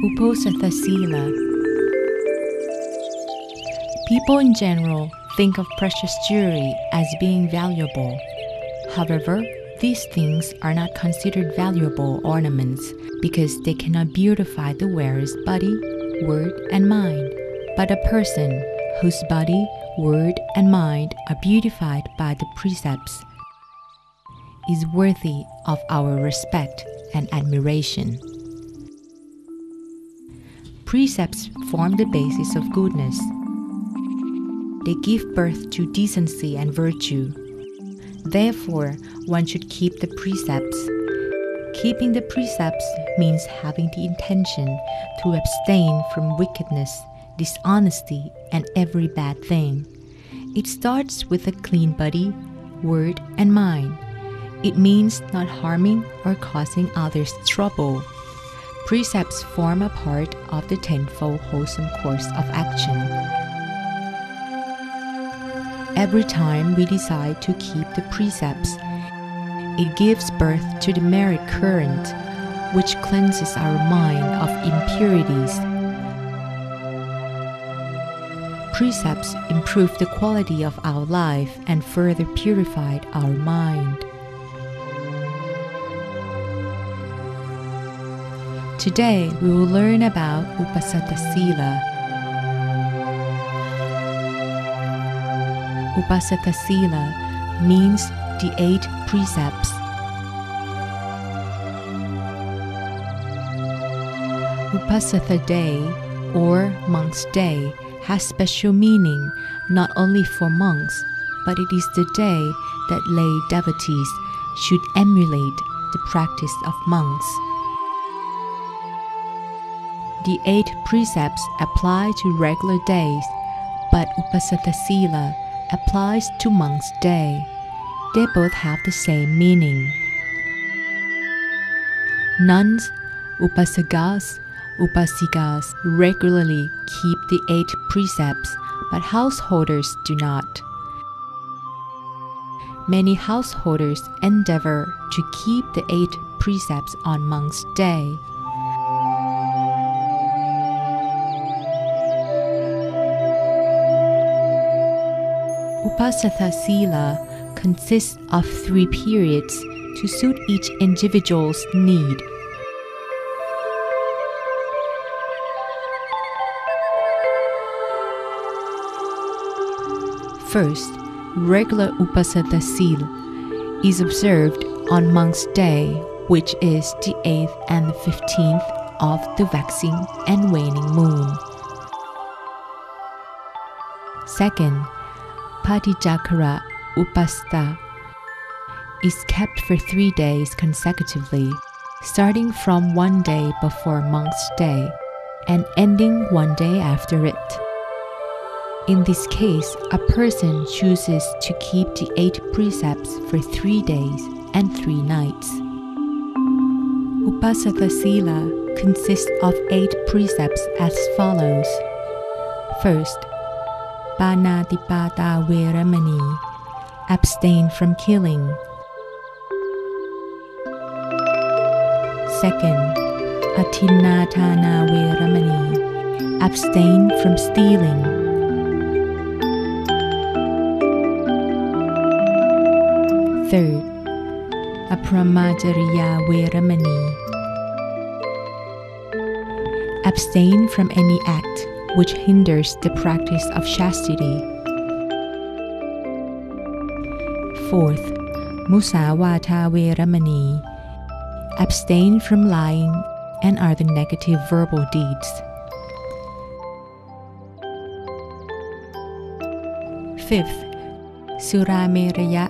Uposatha Sila. People in general think of precious jewelry as being valuable. However, these things are not considered valuable ornaments because they cannot beautify the wearer's body, word, and mind. But a person whose body, word, and mind are beautified by the precepts is worthy of our respect and admiration. Precepts form the basis of goodness. They give birth to decency and virtue. Therefore, one should keep the precepts. Keeping the precepts means having the intention to abstain from wickedness, dishonesty, and every bad thing. It starts with a clean body, word, and mind. It means not harming or causing others trouble. Precepts form a part of the tenfold wholesome course of action. Every time we decide to keep the precepts, it gives birth to the merit current, which cleanses our mind of impurities. Precepts improve the quality of our life and further purify our mind. Today, we will learn about Uposatha Sila. Uposatha Sila means the 8 precepts. Uposatha Day or Monk's Day has special meaning not only for monks, but it is the day that lay devotees should emulate the practice of monks. The 8 precepts apply to regular days, but Uposatha Sila applies to Monk's Day. They both have the same meaning. Nuns, upasakas, upasikas regularly keep the 8 precepts, but householders do not. Many householders endeavor to keep the 8 precepts on Monk's Day. Uposatha Sila consists of 3 periods to suit each individual's need. First, regular Uposatha Sila is observed on Monk's Day, which is the 8th and the 15th of the waxing and waning moon. Second, Patijakara Upasta is kept for 3 days consecutively, starting from one day before Monk's Day and ending one day after it. In this case, a person chooses to keep the 8 precepts for 3 days and 3 nights. Uposatha Sila consists of 8 precepts as follows. First, Panatipata Veramani, abstain from killing. Second, Atinatana Veramani, abstain from stealing. Third, Apramajariya Veramani, abstain from any act which hinders the practice of chastity. Fourth, Musawatha Veramani, abstain from lying and other negative verbal deeds. Fifth, Surameraya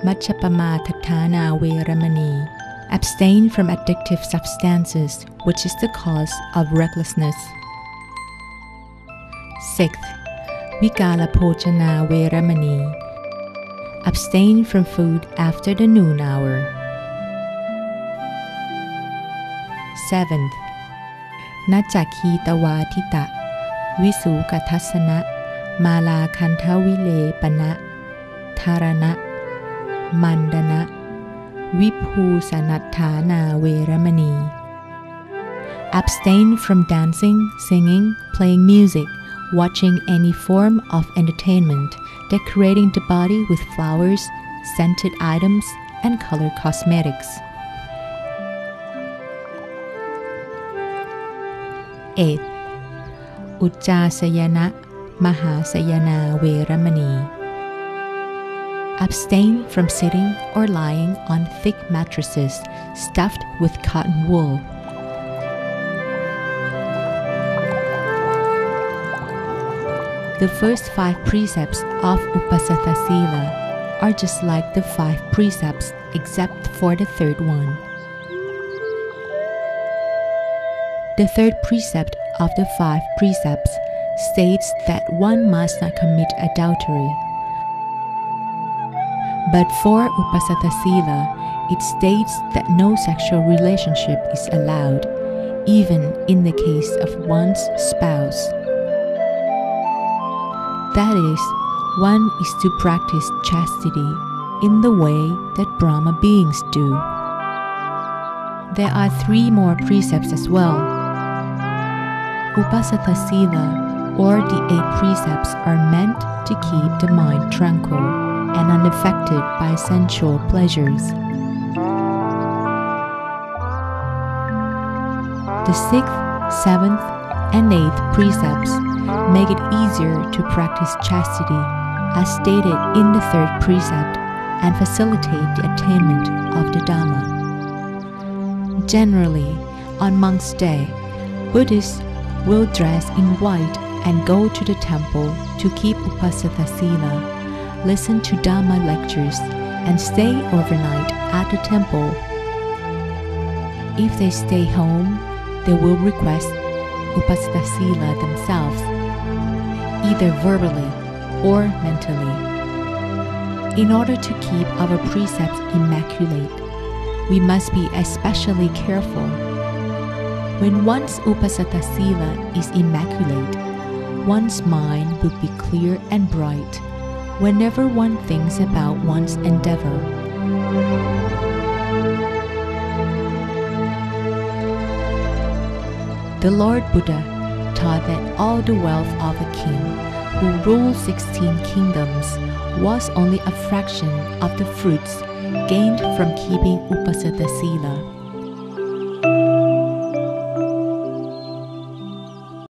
Machapamatatthana Veramani, abstain from addictive substances, which is the cause of recklessness. Sixth, Vikala Pojana Veramani, abstain from food after the noon hour. Seventh, Nachakitawatita Visukatasana Mala Kantavile Pana Tarana Mandana Vipusanathana Veramani, Abstain from dancing, singing, playing music, watching any form of entertainment, decorating the body with flowers, scented items, and colored cosmetics. 8. Uposatha Sila Veramani. Abstain from sitting or lying on thick mattresses stuffed with cotton wool. The first 5 precepts of Uposatha Sila are just like the 5 precepts except for the third one. The third precept of the 5 precepts states that one must not commit adultery. But for Uposatha Sila, it states that no sexual relationship is allowed, even in the case of one's spouse. That is, one is to practice chastity in the way that Brahma beings do. There are 3 more precepts as well. Uposatha Sila, or the 8 precepts, are meant to keep the mind tranquil and unaffected by sensual pleasures. The 6th, 7th, and 8th precepts make it easier to practice chastity, as stated in the 3rd precept, and facilitate the attainment of the Dhamma. Generally, on Monk's Day, Buddhists will dress in white and go to the temple to keep Uposatha Sila, listen to Dhamma lectures, and stay overnight at the temple. If they stay home, they will request Uposatha Sila themselves, either verbally or mentally. In order to keep our precepts immaculate, we must be especially careful. When one's Uposatha Sila is immaculate, one's mind will be clear and bright whenever one thinks about one's endeavor. The Lord Buddha taught that all the wealth of a king who ruled 16 kingdoms was only a fraction of the fruits gained from keeping Uposatha Sila.